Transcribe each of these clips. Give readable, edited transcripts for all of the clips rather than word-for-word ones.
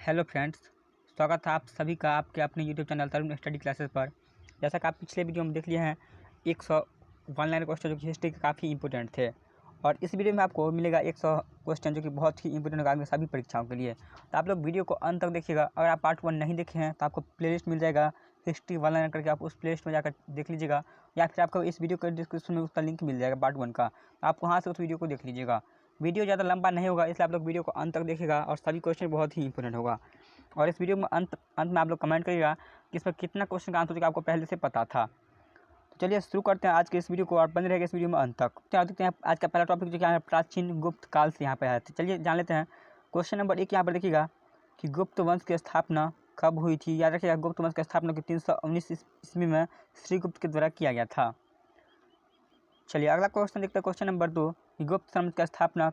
Hello friends, स्वागत है आप सभी का आपके अपने यूट्यूब चैनल तरुण स्टडी क्लासेस पर। जैसा कि आप पिछले वीडियो में देख लिए हैं 100 ऑनलाइन क्वेश्चन जो कि हिस्ट्री के काफ़ी इंपॉर्टेंट थे, और इस वीडियो में आपको मिलेगा 100 क्वेश्चन जो कि बहुत ही इंपॉर्टेंट होगा आपके सभी परीक्षाओं के लिए। तो आप लोग वीडियो को अंत तक देखिएगा। अगर आप पार्ट 1 नहीं देखे हैं तो आपको प्लेलिस्ट मिल जाएगा हिस्ट्री ऑनलाइन करके, आप उस प्लेलिस्ट में जाकर देख लीजिएगा, या फिर आपको इस वीडियो के डिस्क्रिप्शन में उसका लिंक मिल जाएगा पार्ट 1 का, आप वहाँ से उस वीडियो को देख लीजिएगा। वीडियो ज़्यादा लंबा नहीं होगा, इसलिए आप लोग वीडियो को अंत तक देखिएगा और सभी क्वेश्चन बहुत ही इंपॉर्टेंट होगा। और इस वीडियो में अंत में आप लोग कमेंट करिएगा कि इसमें कितना क्वेश्चन का आंसर आपको पहले से पता था। तो चलिए शुरू करते हैं आज के इस वीडियो को, और बने रहेगा इस वीडियो में अंत तक। क्या देखते हैं आज का पहला टॉपिक जो क्या है, प्राचीन गुप्त काल से यहाँ पे है। तो चलिए जान लेते हैं। क्वेश्चन नंबर 1 यहाँ पर देखिएगा कि गुप्त वंश की स्थापना कब हुई थी। याद रखिएगा, गुप्त वंश की स्थापना की 319 ईस्वी में श्रीगुप्त के द्वारा किया गया था। चलिए अगला क्वेश्चन देखते हैं। क्वेश्चन नंबर 2 कि गुप्त साम्राज्य की स्थापना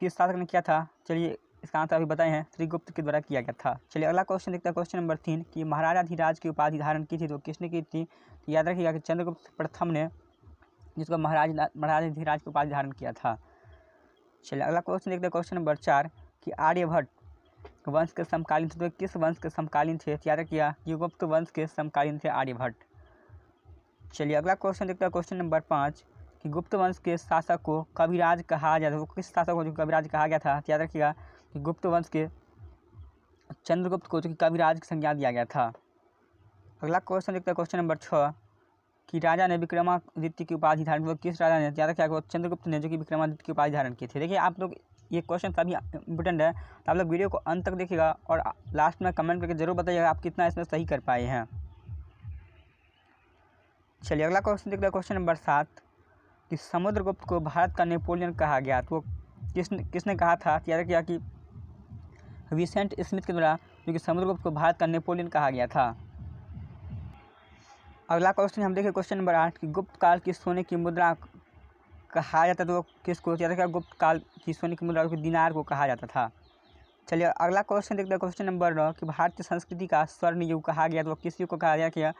किस शासक ने किया था। चलिए इसका आंसर अभी बताए हैं, श्रीगुप्त के द्वारा किया गया था। चलिए अगला क्वेश्चन देखते हैं। क्वेश्चन नंबर 3 कि महाराजाधिराज की उपाधि धारण की थी तो किसने की थी। तो याद रखिएगा कि चंद्रगुप्त प्रथम ने जिसको महाराजाधिराज की उपाधि धारण किया था। चलिए अगला क्वेश्चन देखते हैं। क्वेश्चन नंबर 4 कि आर्यभट्ट वंश के समकालीन थे तो किस वंश के समकालीन थे। याद रखिएगा कि गुप्त वंश के समकालीन थे आर्यभट्ट। चलिए अगला क्वेश्चन देखते हैं। क्वेश्चन नंबर 5 कि गुप्त वंश के शासक को कविराज कहा जाता है, वो किस शासक को जो कविराज कहा गया था। याद रखिएगा कि गुप्त वंश के चंद्रगुप्त को जो कि कविराज की संज्ञा दिया गया था। अगला क्वेश्चन देखते हैं। क्वेश्चन नंबर 6 कि राजा ने विक्रमादित्य की उपाधि धारण की, किस राजा ने। याद रखिएगा चंद्रगुप्त ने जो कि विक्रमादित्य की उपाधि धारण की थी। देखिए आप लोग ये क्वेश्चन सभी इंपॉर्टेंट है, तो आप लोग वीडियो को अंत तक देखिएगा और लास्ट में कमेंट करके जरूर बताइएगा आप कितना इसमें सही कर पाए हैं। चलिए अगला क्वेश्चन देखते हैं। क्वेश्चन नंबर 7 कि समुद्रगुप्त को भारत का नेपोलियन कहा गया, तो किसने कहा था। याद रखिएगा कि विसेंट स्मिथ के द्वारा जो कि समुद्रगुप्त को भारत का नेपोलियन कहा गया था। अगला क्वेश्चन हम देखें। क्वेश्चन नंबर 8 कि गुप्त काल की सोने की मुद्रा कहा जाता तो किसको। याद रखिएगा गुप्त काल की सोने की मुद्रा को दिनार को कहा जाता था। चलिए अगला क्वेश्चन देखते हैं। क्वेश्चन नंबर 9 कि भारतीय संस्कृति का स्वर्ण युग कहा गया, तो किस युग को कहा गया।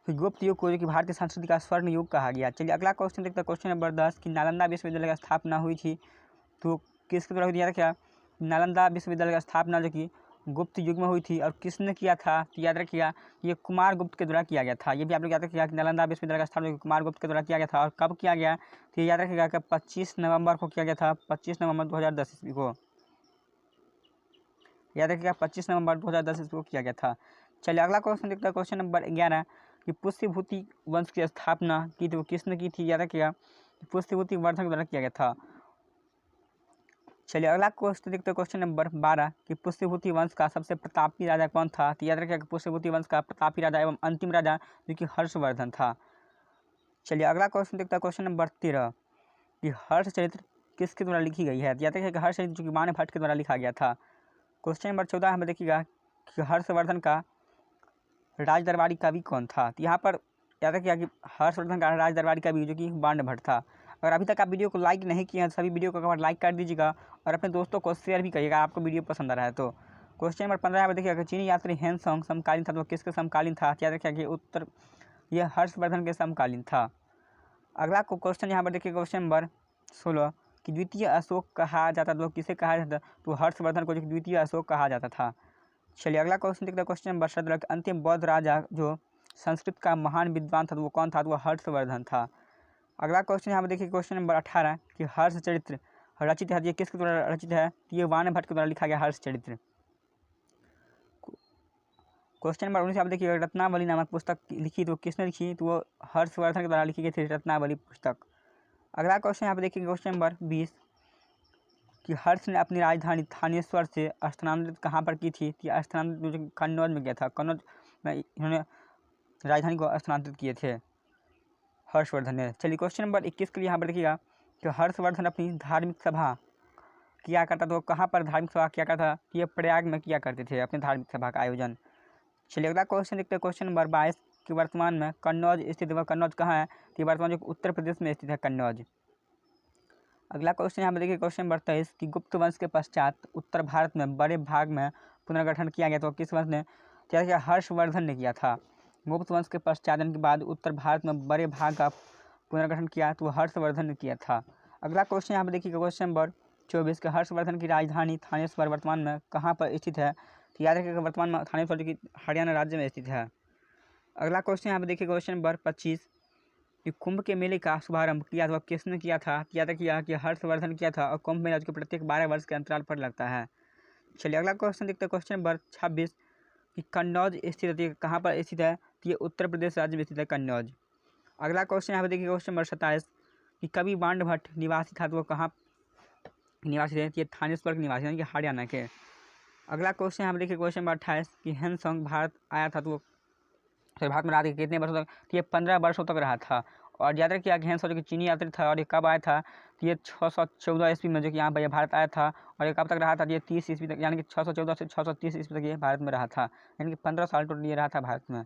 फिर गुप्त युग को जो कि भारतीय संस्कृति का स्वर्ण युग कहा गया। चलिए अगला क्वेश्चन देखते हैं। क्वेश्चन नंबर 10 कि नालंदा विश्वविद्यालय की स्थापना हुई थी तो किसके द्वारा हुई थी। याद रखिएगा नालंदा विश्वविद्यालय की स्थापना जो कि गुप्त युग में हुई थी, और किसने किया था। तो याद रखिएगा ये कुमार गुप्त के द्वारा किया गया था। ये भी आप लोग याद रखिएगा कि नालंदा विश्वविद्यालय का स्थापना कुमार गुप्त के द्वारा किया गया था। और कब किया गया तो याद रखिएगा कि 25 नवंबर को किया गया था, 25 नवंबर 2010 ईस्वी को। याद रखिएगा 25 नवंबर 2010 ईस्वी को किया गया था। चलिए अगला क्वेश्चन देखते हैं। क्वेश्चन नंबर 11 कि पुष्यभूति वंश की स्थापना की तो किसने की थी। याद रखिएगा पुष्यभूति वर्धन के द्वारा किया गया था। चलिए अगला क्वेश्चन देखते हैं। क्वेश्चन नंबर 12 कि पुष्यभूति वंश का सबसे प्रतापी राजा कौन था। तो याद रखिएगा पुष्यभूति वंश का प्रतापी राजा एवं अंतिम राजा जो कि हर्षवर्धन था। चलिए अगला क्वेश्चन देखते हैं। क्वेश्चन नंबर 13 कि हर्षचरित्र किसके द्वारा लिखी गई है। याद रखिएगा कि हर्षचरित्र जो कि मानभट्ट के द्वारा लिखा गया था। क्वेश्चन नंबर 14 हमें देखिएगा कि हर्षवर्धन का राज दरबारी कवि कौन था। तो यहाँ पर याद रखिएगा कि हर्षवर्धन का राज दरबारी कवि जो कि बाणभट्ट था। अगर अभी तक आप वीडियो को लाइक नहीं किए हैं सभी वीडियो को एक बार लाइक कर दीजिएगा और अपने दोस्तों को शेयर भी करिएगा आपको वीडियो पसंद आ रहा है तो। क्वेश्चन नंबर 15 में देखिएगा कि चीनी यात्री हेनसोंग समकालीन था तो किसके समकालीन था। याद रखिएगा कि ये हर्षवर्धन के समकालीन था। अगला क्वेश्चन यहाँ पर देखिए। क्वेश्चन नंबर 16 कि द्वितीय अशोक कहा जाता तो किसे कहा जाता, तो हर्षवर्धन को जो द्वितीय अशोक कहा जाता था। चलिए अगला क्वेश्चन देखते हैं। क्वेश्चन नंबर 17 कि अंतिम बौद्ध राजा जो संस्कृत का महान विद्वान था तो वो कौन था, तो वो हर्षवर्धन था। अगला क्वेश्चन यहाँ पर देखिए। क्वेश्चन नंबर 18 कि हर्षचरित्र रचित है, ये किसके द्वारा रचित है। तो ये बाणभट्ट के द्वारा लिखा गया हर्षचरित्र। क्वेश्चन नंबर 19 आप देखिए रत्नावली नामक पुस्तक लिखी तो किसने लिखी, तो वो हर्षवर्धन के द्वारा लिखी गई थी रत्नावली पुस्तक। अगला क्वेश्चन यहाँ पर देखिए। क्वेश्चन नंबर 20 कि हर्ष ने अपनी राजधानी थानेश्वर से स्थानांतरित कहाँ पर की थी। कि स्थानांतरित कन्नौज में गया था, कन्नौज में इन्होंने राजधानी को स्थानांतरित किए थे हर्षवर्धन ने। चलिए क्वेश्चन नंबर 21 के लिए यहाँ पर देखिएगा कि हर्षवर्धन अपनी धार्मिक सभा किया करता तो कहाँ पर धार्मिक सभा किया करता था। कि ये प्रयाग में किया करते थे अपनी धार्मिक सभा का आयोजन। चलिए अगला क्वेश्चन देखते हैं। क्वेश्चन नंबर 22 कि वर्तमान में कन्नौज स्थित है, कन्नौज कहाँ है। तो वर्तमान जो उत्तर प्रदेश में स्थित है कन्नौज। अगला क्वेश्चन यहाँ पर देखिए। क्वेश्चन नंबर 23 कि गुप्त वंश के पश्चात उत्तर भारत में बड़े भाग में पुनर्गठन किया गया तो किस वंश ने। क्या हर्षवर्धन ने किया था। गुप्त वंश के पश्चात के बाद उत्तर भारत में बड़े भाग का पुनर्गठन किया तो हर्षवर्धन ने किया था। अगला क्वेश्चन यहाँ पर देखिए। क्वेश्चन नंबर 24 के हर्षवर्धन की राजधानी थानेश्वर वर्तमान में कहाँ पर स्थित है? तो याद रखिएगा वर्तमान में थानेश्वर जो कि हरियाणा राज्य में स्थित है। अगला क्वेश्चन यहाँ पर देखिए क्वेश्चन नंबर 25 कि कुंभ के मेले का शुभारंभ किया था किसने किया था? याद रखिएगा कि हर्षवर्धन किया था और कुंभ मेला जो कि प्रत्येक 12 वर्ष के अंतराल पर लगता है। चलिए अगला क्वेश्चन देखते हैं क्वेश्चन नंबर 26 कि कन्नौज स्थित है कहाँ पर स्थित है? तो ये उत्तर प्रदेश राज्य में स्थित है कन्नौज। अगला क्वेश्चन यहाँ पर देखिए क्वेश्चन नंबर 27 कि कवि बांड भट्ट निवासी था तो वो कहाँ निवासी थे? ये थानेश्वर के निवासी यानी कि हरियाणा के। अगला क्वेश्चन यहाँ पर देखिए क्वेश्चन नंबर 28 कि हैंसोंग भारत आया था तो वो भारत में रहा था कितने वर्षों तक? तो ये 15 वर्षों तक रहा था। और याद रखिए हैंसोंग जो कि चीनी यात्री था और ये कब आया था? तो ये 614 ईस्वी में जो कि यहाँ पर भारत आया था और ये कब तक रहा था? ये 30 ईस्वी तक यानी कि 614 से 630 ईस्वी तक ये भारत में रहा था, यानी कि 15 साल टोटल ये रहा था भारत में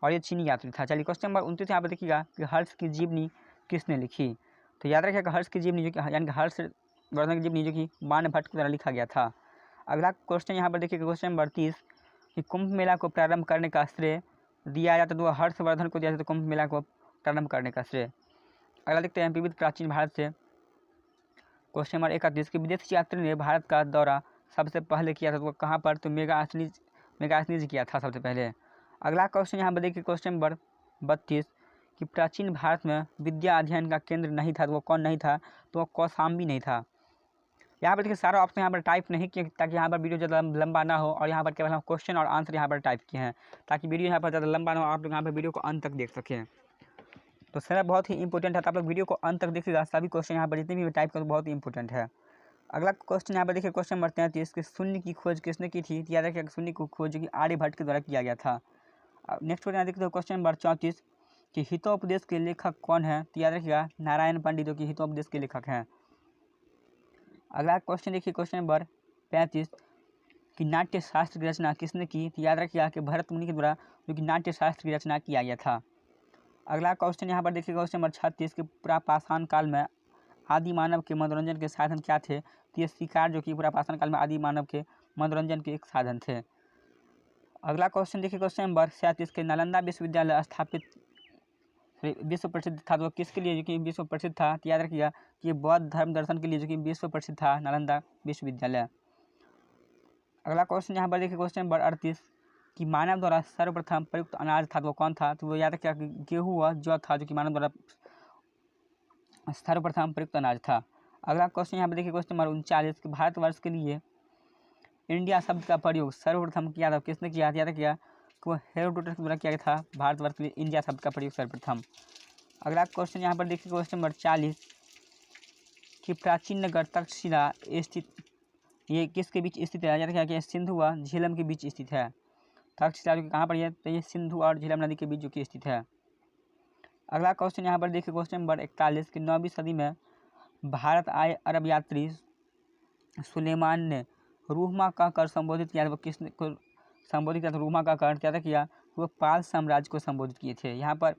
और ये चीनी यात्री था। चलिए क्वेश्चन नंबर 29 यहाँ पर देखिएगा कि हर्ष की जीवनी किसने लिखी? तो याद रखिएगा हर्ष की जीवनी जो कि यानी कि हर्षवर्धन की जीवनी जो कि बाण भट्ट के द्वारा लिखा गया था। अगला क्वेश्चन यहाँ पर देखिएगा क्वेश्चन नंबर 30 कि कुंभ मेला को प्रारंभ करने का श्रेय दिया जाता तो हर्षवर्धन को दिया जाता कुंभ मेला को प्रारंभ करने का श्रेय। अगला देखते हैं विविध प्राचीन भारत से क्वेश्चन नंबर 31 कि विदेशी यात्री ने भारत का दौरा सबसे पहले किया था तो कहाँ पर? तो मेगास्थनीज किया था सबसे पहले। अगला क्वेश्चन यहाँ पर देखिए क्वेश्चन नंबर 32 कि प्राचीन भारत में विद्या अध्ययन का केंद्र नहीं था तो वो कौन नहीं था? तो वो कौशाम्बी नहीं था। यहाँ पर देखिए सारा ऑप्शन यहाँ पर टाइप नहीं किए ताकि यहाँ पर वीडियो ज़्यादा लंबा ना हो और यहाँ पर केवल हम क्वेश्चन और आंसर यहाँ पर टाइप किए हैं ताकि वीडियो यहाँ पर ज़्यादा लंबा ना हो, आप लोग यहाँ पर वीडियो को अंत तक देख सकें। तो समय बहुत ही इंपॉर्टेंट है तो आप लोग वीडियो को अंत तक देखिएगा, सभी क्वेश्चन यहाँ पर जितने भी टाइप करो बहुत ही इंपॉर्टेंट है। अगला क्वेश्चन यहाँ पर देखिए क्वेश्चन नंबर 33 कि शून्य की खोज किसने की थी? याद रखिए शून्य की खोज जो कि आर्यभट्ट के द्वारा किया गया था। नेक्स्ट क्वेश्चन देखते हो क्वेश्चन नंबर 34 कि हितोपदेश के लेखक कौन है? तो याद रखिएगा नारायण पंडित जो कि हितोपदेश के लेखक हैं। अगला क्वेश्चन देखिए क्वेश्चन नंबर 35 कि नाट्य शास्त्र की रचना किसने की? तो याद रखिएगा कि भरत मुनि के द्वारा जो कि नाट्य शास्त्र की रचना किया गया था। अगला क्वेश्चन यहाँ पर देखिए क्वेश्चन नंबर 36 कि पुरापाषाण काल में आदि मानव के मनोरंजन के साधन क्या थे? तो ये शिकार जो कि पुरापाषाण काल में आदि मानव के मनोरंजन के एक साधन थे। अगला क्वेश्चन देखिए क्वेश्चन नंबर 37 के नालंदा विश्वविद्यालय स्थापित विश्व प्रसिद्ध था तो किसके लिए जो कि विश्व प्रसिद्ध था? तो याद रखिएगा कि ये बौद्ध धर्म दर्शन के लिए जो कि विश्व प्रसिद्ध था नालंदा विश्वविद्यालय। अगला क्वेश्चन यहाँ पर देखिए क्वेश्चन नंबर 38 कि मानव द्वारा सर्वप्रथम प्रयुक्त अनाज था तो वो कौन था? तो वो याद रखिएगा कि गेहूँ व जौ था जो कि मानव द्वारा सर्वप्रथम प्रयुक्त अनाज था। अगला क्वेश्चन यहाँ पर देखिए क्वेश्चन नंबर 39 कि भारतवर्ष के लिए इंडिया शब्द का प्रयोग सर्वप्रथम किया था किसने किया? याद रखिएगा कि वो हेरोडोटस के द्वारा किया गया था भारतवर्ष के लिए इंडिया शब्द का प्रयोग सर्वप्रथम। अगला क्वेश्चन यहाँ पर देखिए क्वेश्चन नंबर 40 कि प्राचीन नगर तक्षशिला स्थित ये किसके बीच स्थित है? याद रखिएगा कि सिंधु व झेलम के बीच स्थित है। तक्षशिला जो कि कहाँ पर है? तो ये सिंधु और झेलम नदी के बीच जो कि स्थित है। अगला क्वेश्चन यहाँ पर देखिए क्वेश्चन नंबर 41 कि 9वीं सदी में भारत आए अरब यात्री सुलेमान ने रूहमा कहकर संबोधित किया, वो किसने को संबोधित किया था? रूहमा कहकर। क्या किया? वो पाल साम्राज्य को संबोधित किए थे यहाँ पर।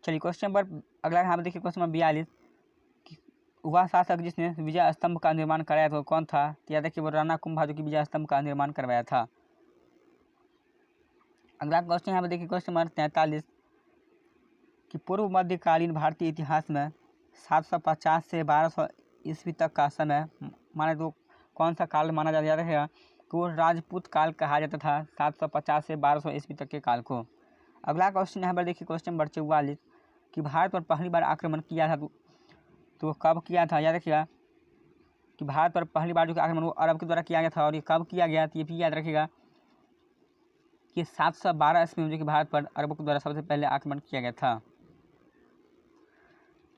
चलिए क्वेश्चन नंबर अगला यहाँ पर देखिए क्वेश्चन नंबर 42 कि वह शासक जिसने विजय स्तंभ का निर्माण कराया था कौन था? याद रखिए वो राणा कुंभा जो कि विजय स्तंभ का निर्माण करवाया था। अगला क्वेश्चन यहाँ पर देखिए क्वेश्चन नंबर 43 कि पूर्व मध्यकालीन भारतीय इतिहास में 750 से 1200 ईस्वी तक का समय माना तो कौन सा काल माना जाता है? तो राजपूत काल कहा जाता था 750 से 1200 ईस्वी तक के काल को। अगला क्वेश्चन यहाँ पर देखिए क्वेश्चन नंबर 44 कि भारत पर पहली बार आक्रमण किया था तो कब किया था? याद रखिएगा कि भारत पर पहली बार जो आक्रमण वो अरब के द्वारा किया गया था और ये कब किया गया? तो ये भी याद रखिएगा कि 712 ईस्वी में जो कि भारत पर अरबों के द्वारा सबसे पहले आक्रमण किया गया था।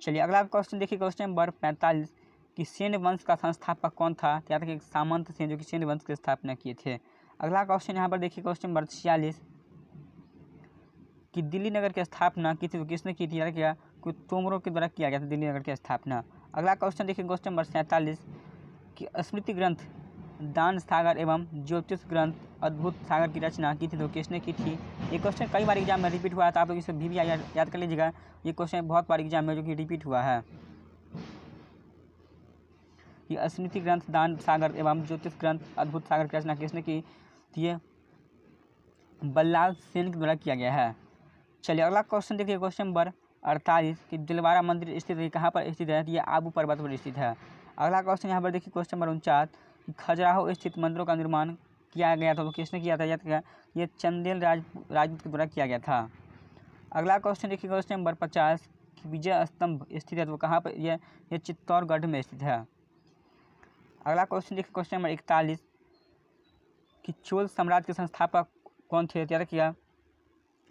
चलिए अगला क्वेश्चन देखिए क्वेश्चन नंबर 45 कि सेन वंश का संस्थापक कौन था? याद रखिए सामंत सेन जो कि सेन वंश की स्थापना किए थे। अगला क्वेश्चन यहाँ पर देखिए क्वेश्चन नंबर 46 कि दिल्ली नगर की स्थापना की थी तो किसने की थी? याद रखिएगा कि तोमरों के द्वारा किया गया था दिल्ली नगर की स्थापना। अगला क्वेश्चन देखिए क्वेश्चन नंबर 47 कि स्मृति ग्रंथ दान सागर एवं ज्योतिष ग्रंथ अद्भुत सागर की रचना की थी तो किसने की थी? ये क्वेश्चन कई बार एग्जाम में रिपीट हुआ था, आप लोग इसे भी याद कर लीजिएगा। ये क्वेश्चन बहुत बार एग्जाम में जो कि रिपीट हुआ है। ये स्मृति ग्रंथ दान सागर एवं ज्योतिष ग्रंथ अद्भुत सागर की रचना किसने की? ये बल्लाल सेन के द्वारा किया गया है। चलिए अगला क्वेश्चन देखिए क्वेश्चन नंबर 48 कि दिलवारा मंदिर स्थित है कहाँ पर स्थित है? ये आबू पर्वत पर स्थित है। अगला क्वेश्चन यहाँ पर देखिए क्वेश्चन नंबर 49 कि खजुराहो स्थित मंदिरों का निर्माण किया गया था तो किसने किया था, याद किया, ये चंदेल राजपूत के द्वारा किया गया था। अगला क्वेश्चन देखिए क्वेश्चन नंबर 50 कि विजय स्तंभ स्थित है तो कहाँ पर, यह चित्तौड़गढ़ में स्थित है। अगला क्वेश्चन देखिए क्वेश्चन नंबर 41 कि चोल साम्राज्य के संस्थापक कौन थे, याद किया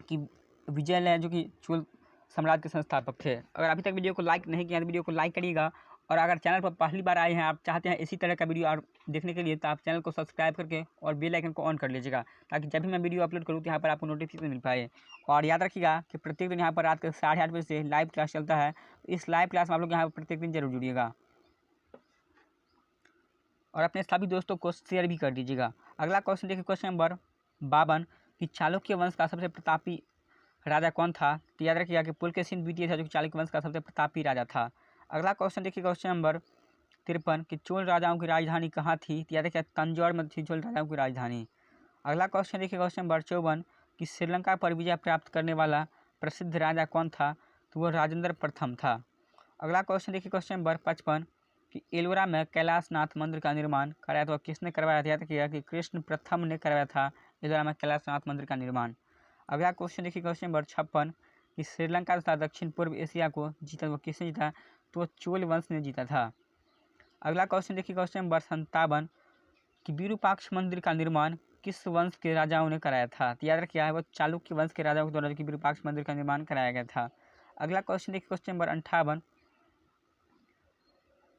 कि विजयलय जो कि चोल साम्राज्य के संस्थापक थे। अगर अभी तक वीडियो को लाइक नहीं किया तो वीडियो को लाइक करिएगा, और अगर चैनल पर पहली बार आए हैं, आप चाहते हैं इसी तरह का वीडियो और देखने के लिए, तो आप चैनल को सब्सक्राइब करके और बेल आइकन को ऑन कर लीजिएगा, ताकि जब भी मैं वीडियो अपलोड करूँ तो यहाँ पर आपको नोटिफिकेशन मिल पाए। और याद रखिएगा कि प्रत्येक दिन यहाँ पर रात के 8:30 बजे से लाइव क्लास चलता है। इस लाइव क्लास में आप लोग यहाँ पर प्रत्येक दिन जरूर जुड़िएगा और अपने सभी दोस्तों को शेयर भी कर दीजिएगा। अगला क्वेश्चन देखिए क्वेश्चन नंबर 52 कि चालुक्य वंश का सबसे प्रतापी राजा कौन था, तो याद रखिएगा कि पुलकेशिन द्वितीय था जो कि चालुक्य वंश का सबसे प्रतापी राजा था। अगला क्वेश्चन देखिए क्वेश्चन नंबर 53 कि चोल राजाओं की राजधानी कहाँ थी, तो याद रखिएगा तंजौर में थी चोल राजाओं की राजधानी। अगला क्वेश्चन देखिए क्वेश्चन नंबर 54 कि श्रीलंका पर विजय प्राप्त करने वाला प्रसिद्ध राजा कौन था, तो वह राजेंद्र प्रथम था। अगला क्वेश्चन देखिए क्वेश्चन नंबर 55 कि एलोरा में कैलाशनाथ मंदिर का निर्माण कराया तो किसने करवाया था, याद रखिएगा कि कृष्ण प्रथम ने करवाया था एलोरा में कैलाशनाथ मंदिर का निर्माण। अगला क्वेश्चन देखिए क्वेश्चन नंबर 56 कि श्रीलंका तथा दक्षिण पूर्व एशिया को जीता तो किसने जीता, तो चोल वंश ने जीता था। अगला क्वेश्चन देखिए क्वेश्चन नंबर 57 कि विरूपाक्ष मंदिर का निर्माण किस वंश के राजाओं ने कराया था, तो याद रखिएगा वो चालुक्य वंश के राजाओं के द्वारा कि विरूपाक्ष मंदिर का निर्माण कराया गया था। अगला क्वेश्चन देखिए क्वेश्चन नंबर 58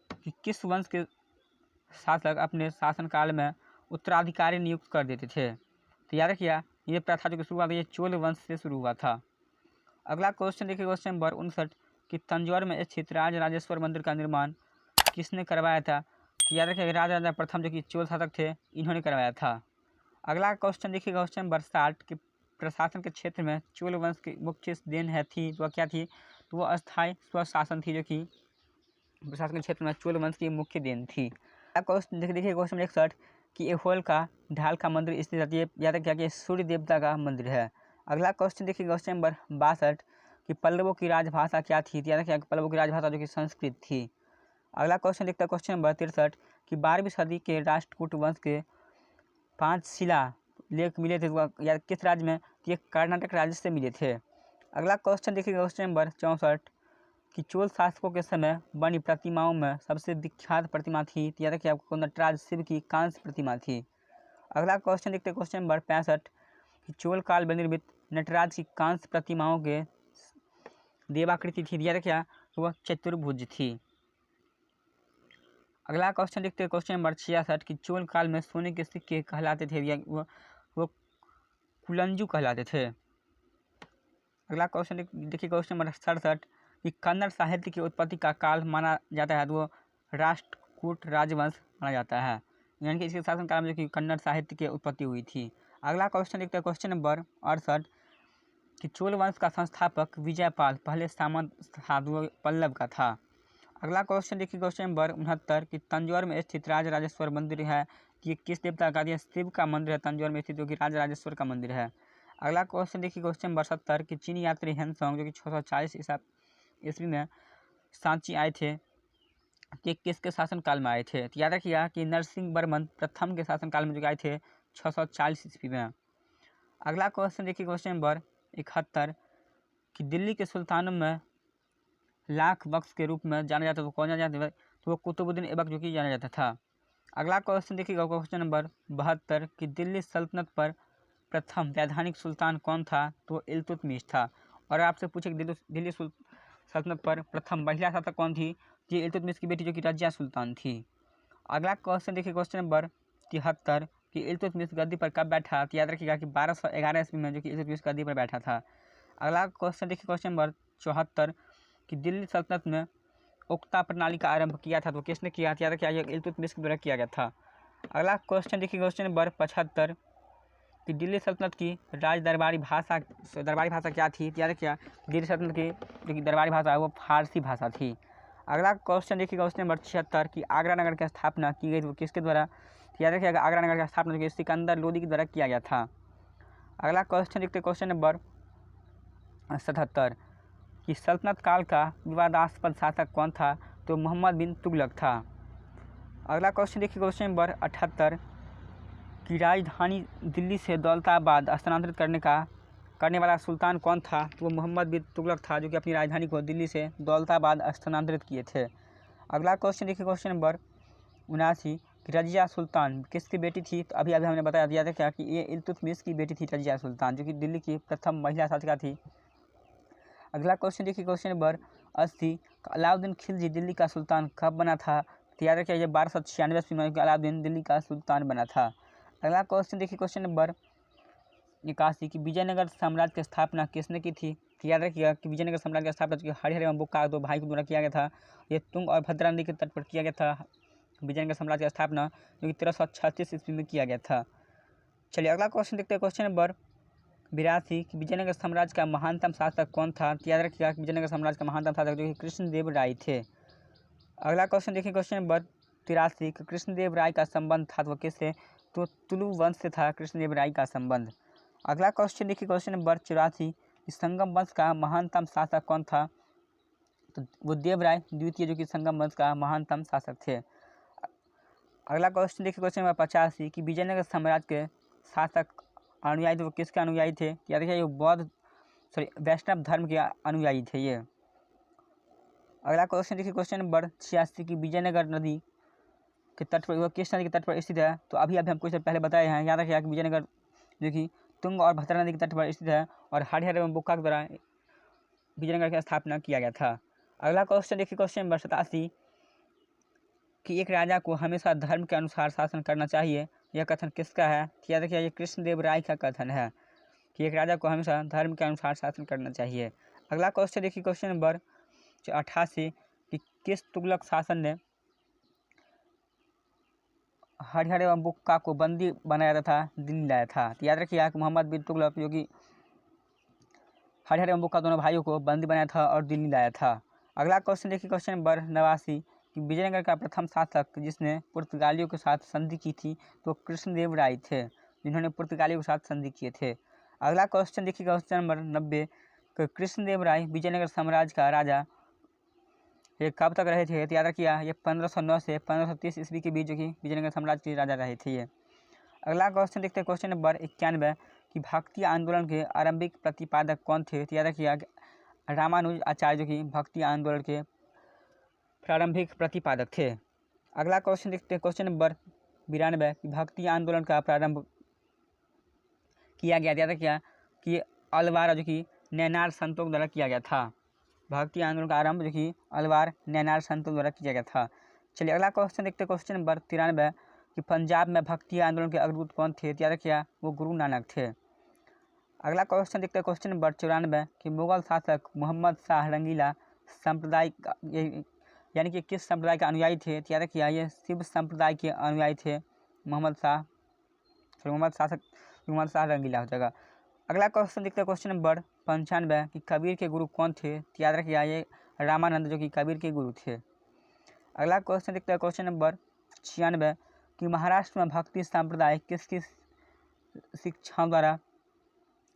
कि किस वंश के शासक अपने शासनकाल में उत्तराधिकारी नियुक्त कर देते थे, तो याद रखिएगा ये प्रथा जो कि शुरुआत ये चोल वंश से शुरू हुआ था। अगला क्वेश्चन देखिए क्वेश्चन नंबर 59 कि तंजौर में स्थित राजराजेश्वर मंदिर का निर्माण किसने करवाया था, तो याद रखिएगा राजा प्रथम जो कि चोल शासक थे इन्होंने करवाया था। अगला क्वेश्चन देखिए क्वेश्चन नंबर 60 कि प्रशासन के क्षेत्र में चोल वंश की मुख्य देन है थी, तो वह क्या थी, तो वह अस्थायी स्वशासन थी जो कि प्रशासन के क्षेत्र में चोल वंश की मुख्य देन थी। अगला क्वेश्चन देखिए क्वेश्चन नंबर 61 कि एहोल का ढाल का मंदिर स्थित है, याद रखिएगा कि सूर्य देवता का मंदिर है। अगला क्वेश्चन देखिए क्वेश्चन नंबर 62 कि पल्लवों की राजभाषा क्या थी, याद रखिएगा पल्लवों की राजभाषा जो कि संस्कृत थी। अगला क्वेश्चन देखते हैं क्वेश्चन नंबर 63 कि 12वीं सदी के राष्ट्रकूट वंश के 5 शिला लेख मिले थे, या किस राज्य में, तो ये कर्नाटक राज्य से मिले थे। अगला क्वेश्चन देखिए क्वेश्चन नंबर 64 कि चोल शासकों के समय बनी प्रतिमाओं में सबसे विख्यात प्रतिमा थी, तो याद रखिए आपको नटराज शिव की कांस्य प्रतिमा थी। अगला क्वेश्चन देखते हैं क्वेश्चन नंबर 65 कि चोल काल में निर्मित नटराज की कांस्य प्रतिमाओं के देवाकृति थी, याद रखिए वह चतुर्भुज थी। अगला क्वेश्चन देखते हैं क्वेश्चन नंबर 66 कि चोल काल में सोने के सिक्के कहलाते थे, या वो कुलंजू कहलाते थे। अगला क्वेश्चन देखिए क्वेश्चन नंबर 67 कि कन्नड़ साहित्य की उत्पत्ति का काल माना जाता है, तो वो राष्ट्रकूट राजवंश माना जाता है, यानी कि इसके शासनकाल में जो कि कन्नड़ साहित्य की उत्पत्ति हुई थी। अगला क्वेश्चन देखते हैं क्वेश्चन नंबर 68 कि चोल वंश का संस्थापक विजयपाल पहले सामंत साधु पल्लव का था। अगला क्वेश्चन देखिए क्वेश्चन नंबर 69 कि तंजौर में स्थित राजराजेश्वर मंदिर है, कि किस देवता का, शिव का मंदिर है तंजौर में स्थित जो कि राजराजेश्वर का मंदिर है। अगला क्वेश्चन देखिए क्वेश्चन नंबर 70 कि चीनी यात्री हेनसोंग जो कि 640 ईस्वी में सांची आए थे, कि किसके शासनकाल में आए थे, तो याद रखिएगा कि नरसिंह वर्मन प्रथम के शासनकाल में जो आए थे 640 ईस्वी में। अगला क्वेश्चन देखिए क्वेश्चन नंबर 71 कि दिल्ली के सुल्तानों में लाख बख्श के रूप में जाना जाता, तो कौन जाना जाता, तो वो कुतुबुद्दीन ऐबक जो कि जाना जाता था। अगला क्वेश्चन देखिएगा क्वेश्चन नंबर 72 कि दिल्ली सल्तनत पर प्रथम वैधानिक सुल्तान कौन था, तो इल्तुतमिश था। और आपसे पूछे कि दिल्ली सल्तनत पर प्रथम महिला शासक कौन थी, ये इल्तुतमिश की बेटी जो कि रजिया सुल्तान थी। अगला क्वेश्चन देखिए क्वेश्चन नंबर 73 कि इल्तुतमिश गद्दी पर कब बैठा, तो याद रखिएगा कि 1211 ईस्वी में जो कि इल्तुतमिश गद्दी पर बैठा था। अगला क्वेश्चन देखिए क्वेश्चन नंबर 74 कि दिल्ली सल्तनत में उक्ता प्रणाली का आरंभ किया था, तो किसने किया, याद रखिएगा इल्तुतमिश के द्वारा किया गया था। अगला क्वेश्चन देखिए क्वेश्चन नंबर 75 कि दिल्ली सल्तनत की दरबारी भाषा क्या थी, याद रखिएगा दिल्ली सल्तनत की जो कि दरबारी भाषा है वो फारसी भाषा थी। अगला क्वेश्चन देखिए क्वेश्चन नंबर 76 कि आगरा नगर की स्थापना की गई, तो किसके द्वारा, याद रखिएगा आगरा नगर की स्थापना जो कि सिकंदर लोदी के द्वारा किया गया था। अगला क्वेश्चन देखते क्वेश्चन नंबर 77 कि सल्तनत काल का विवादास्पद शासक कौन था, तो मोहम्मद बिन तुगलक था। अगला क्वेश्चन देखिए, क्वेश्चन नंबर 78 की राजधानी दिल्ली से दौलताबाद स्थानांतरित करने वाला सुल्तान कौन था? तो वो मोहम्मद बिन तुगलक था, जो कि अपनी राजधानी को दिल्ली से दौलताबाद स्थानांतरित किए थे। अगला क्वेश्चन देखिए, क्वेश्चन नंबर 79 कि रजिया सुल्तान किसकी बेटी थी? तो अभी हमने बताया दिया था क्या कि ये इल्तुतमिश की बेटी थी रजिया सुल्तान, जो कि दिल्ली की प्रथम महिला शासिका थी। अगला क्वेश्चन देखिए, क्वेश्चन नंबर 80 अलाउद्दीन खिलजी दिल्ली का सुल्तान कब बना था? तो याद रखिए, ये 1296 में अलाउद्दीन दिल्ली का सुल्तान बना था। अगला क्वेश्चन देखिए, क्वेश्चन नंबर 81 की विजयनगर साम्राज्य की स्थापना किसने की थी? तो याद रखिएगा कि विजयनगर साम्राज्य की स्थापना जो हरिहर एवं बुक्का दो भाई के द्वारा किया गया था। ये तुंग और भद्रा नदी के तट पर किया गया था। विजयनगर साम्राज्य की स्थापना जो कि 1336 ईस्वी में किया गया था। चलिए अगला क्वेश्चन देखते हैं, क्वेश्चन नंबर 82 कि विजयनगर साम्राज्य का महानतम शासक कौन था? तो याद रखिएगा कि विजयनगर साम्राज्य का महानतम शासक जो कि कृष्णदेव राय थे। अगला क्वेश्चन देखिए, क्वेश्चन नंबर 83 कि कृष्णदेव राय का संबंध था तो किससे? तो तुलु वंश से था कृष्णदेव राय का संबंध। अगला क्वेश्चन देखिए, क्वेश्चन नंबर 84 कि संगम वंश का महानतम शासक कौन था? तो वो देवराय द्वितीय, जो कि संगम वंश का महानतम शासक थे। अगला क्वेश्चन देखिए, क्वेश्चन नंबर 85 कि विजयनगर साम्राज्य के शासक अनुयायी थे वो किसके अनुयायी थे? याद रखिए, वैष्णव धर्म के अनुयायी थे ये। अगला क्वेश्चन देखिए, क्वेश्चन नंबर 86 की विजयनगर नदी के तट पर, वह किस नदी के तट पर स्थित है? तो अभी हम कुछ पहले बताए हैं। याद रखिए कि विजयनगर जो कि तुंग और भद्रा नदी के तट पर स्थित है और हरिहर एवं बुक्का के द्वारा विजयनगर की स्थापना किया गया था। अगला क्वेश्चन देखिए, क्वेश्चन नंबर 87 कि एक राजा को हमेशा धर्म के अनुसार शासन करना चाहिए, यह कथन किसका है? याद रखिए, ये कृष्णदेव राय का कथन है कि एक राजा को हमेशा धर्म के अनुसार शासन करना चाहिए। अगला क्वेश्चन देखिए, क्वेश्चन नंबर 88 कि किस तुगलक शासन ने हरिहर एवं बुक्का को बंदी बनाया था दिल्ली लाया था? तो याद रखिए कि मोहम्मद बिन तुगलक, जो कि हरिहर एवं बुक्का दोनों भाइयों को बंदी बनाया था और दिल्ली लाया था। अगला क्वेश्चन देखिए, क्वेश्चन नंबर 89 कि विजयनगर का प्रथम शासक जिसने पुर्तगालियों के साथ संधि की थी तो कृष्णदेव राय थे, जिन्होंने पुर्तगालियों के साथ संधि किए थे। अगला क्वेश्चन देखिए, क्वेश्चन नंबर 90 कि कृष्णदेव राय विजयनगर साम्राज्य का राजा ये कब तक रहे थे? तो याद रखिए, ये 1509 से 1530 ईस्वी के बीच जो कि विजयनगर साम्राज्य के राजा रहे थे ये। अगला क्वेश्चन देखते हैं, क्वेश्चन नंबर 91 कि भक्ति आंदोलन के आरंभिक प्रतिपादक कौन थे? तो याद रखिए रामानुज आचार्य, जो कि भक्ति आंदोलन के प्रारंभिक प्रतिपादक थे। अगला क्वेश्चन देखते हैं, क्वेश्चन नंबर 92 कि भक्ति आंदोलन का प्रारंभ किया गया, याद रखिए कि अलवार, जो कि नैनार संतों द्वारा किया गया था। भक्ति आंदोलन का आरंभ जो कि अलवार नैनार संतों द्वारा किया गया था। चलिए अगला क्वेश्चन देखते हैं, क्वेश्चन नंबर 93 कि पंजाब में भक्ति आंदोलन के अग्रदूत कौन थे? याद रखिए वो गुरु नानक थे। अगला क्वेश्चन देखते हैं, क्वेश्चन नंबर 94 कि मुगल शासक मोहम्मद शाह रंगीला संप्रदाय यानी कि किस संप्रदाय के अनुयायी थे? याद रखिए ये शिव संप्रदाय के अनुयायी थे। मोहम्मद शाह रंगीला हो जाएगा। अगला क्वेश्चन देखते हैं, क्वेश्चन नंबर 95 कि कबीर के गुरु कौन थे? याद रखिए ये रामानंद, जो कि कबीर के गुरु थे। अगला क्वेश्चन देखते हैं, क्वेश्चन नंबर 96 कि महाराष्ट्र में भक्ति संप्रदाय किसकी शिक्षाओं द्वारा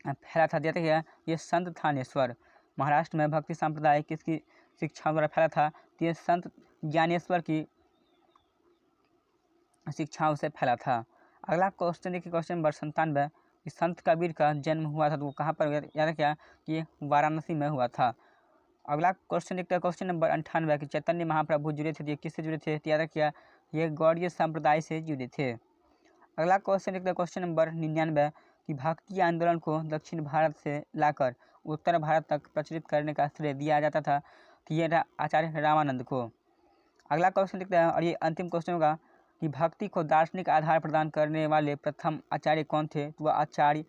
फैला था? याद रखिए ये संत थानेश्वर। महाराष्ट्र में भक्ति संप्रदाय किसकी शिक्षाओं द्वारा फैला था? तो ये संत ज्ञानेश्वर की शिक्षाओं से फैला था। अगला क्वेश्चन देखिए, क्वेश्चन नंबर 97 कि संत कबीर का जन्म हुआ था तो वो कहाँ पर? याद रखिए कि वाराणसी में हुआ था। अगला क्वेश्चन देखते हैं, क्वेश्चन नंबर 98 कि चैतन्य महाप्रभु जुड़े थे, ये किससे जुड़े थे? याद रखिए ये गौड़ीय संप्रदाय से जुड़े थे। अगला क्वेश्चन देखते हैं, क्वेश्चन नंबर 99 कि भक्ति आंदोलन को दक्षिण भारत से लाकर उत्तर भारत तक प्रचलित करने का श्रेय दिया जाता था, तो ये आचार्य रामानंद को। अगला क्वेश्चन देखते हैं और ये अंतिम क्वेश्चन होगा कि भक्ति को दार्शनिक आधार प्रदान करने वाले प्रथम आचार्य कौन थे? तो वह आचार्य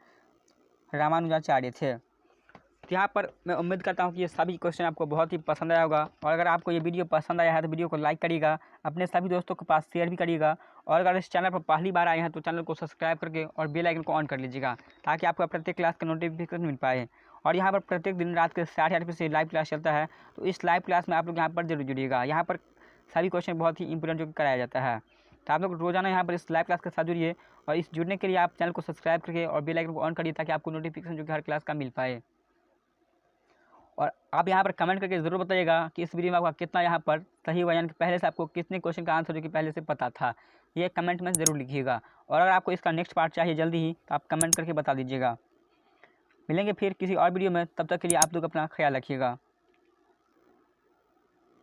रामानुजाचार्य थे। तो यहाँ पर मैं उम्मीद करता हूँ कि ये सभी क्वेश्चन आपको बहुत ही पसंद आया होगा, और अगर आपको ये वीडियो पसंद आया है तो वीडियो को लाइक करिएगा, अपने सभी दोस्तों के पास शेयर भी करिएगा, और अगर इस चैनल पर पहली बार आए हैं तो चैनल को सब्सक्राइब करके और बेल आइकन को ऑन कर लीजिएगा, ताकि आपको प्रत्येक क्लास का नोटिफिकेशन मिल पाए। और यहाँ पर प्रत्येक दिन रात के 8:30 से लाइव क्लास चलता है, तो इस लाइव क्लास में आप लोग यहाँ पर जरूर जुड़िएगा। यहाँ पर सभी क्वेश्चन बहुत ही इंपॉर्टेंट जो कराया जाता है, तो आप लोग रोजाना यहाँ पर इस लाइव क्लास के साथ जुड़िए, और इस जुड़ने के लिए आप चैनल को सब्सक्राइब करके और बेल आइकन को ऑन करिए, ताकि आपको नोटिफिकेशन जो कि हर क्लास का मिल पाए। और आप यहाँ पर कमेंट करके ज़रूर बताइएगा कि इस वीडियो में आपका कितना यहाँ पर सही हुआ, यानी कि पहले से आपको कितने क्वेश्चन का आंसर जो कि पहले से पता था, ये कमेंट में ज़रूर लिखिएगा। और अगर आपको इसका नेक्स्ट पार्ट चाहिए जल्दी ही तो आप कमेंट करके बता दीजिएगा। मिलेंगे फिर किसी और वीडियो में, तब तक के लिए आप लोग अपना ख्याल रखिएगा।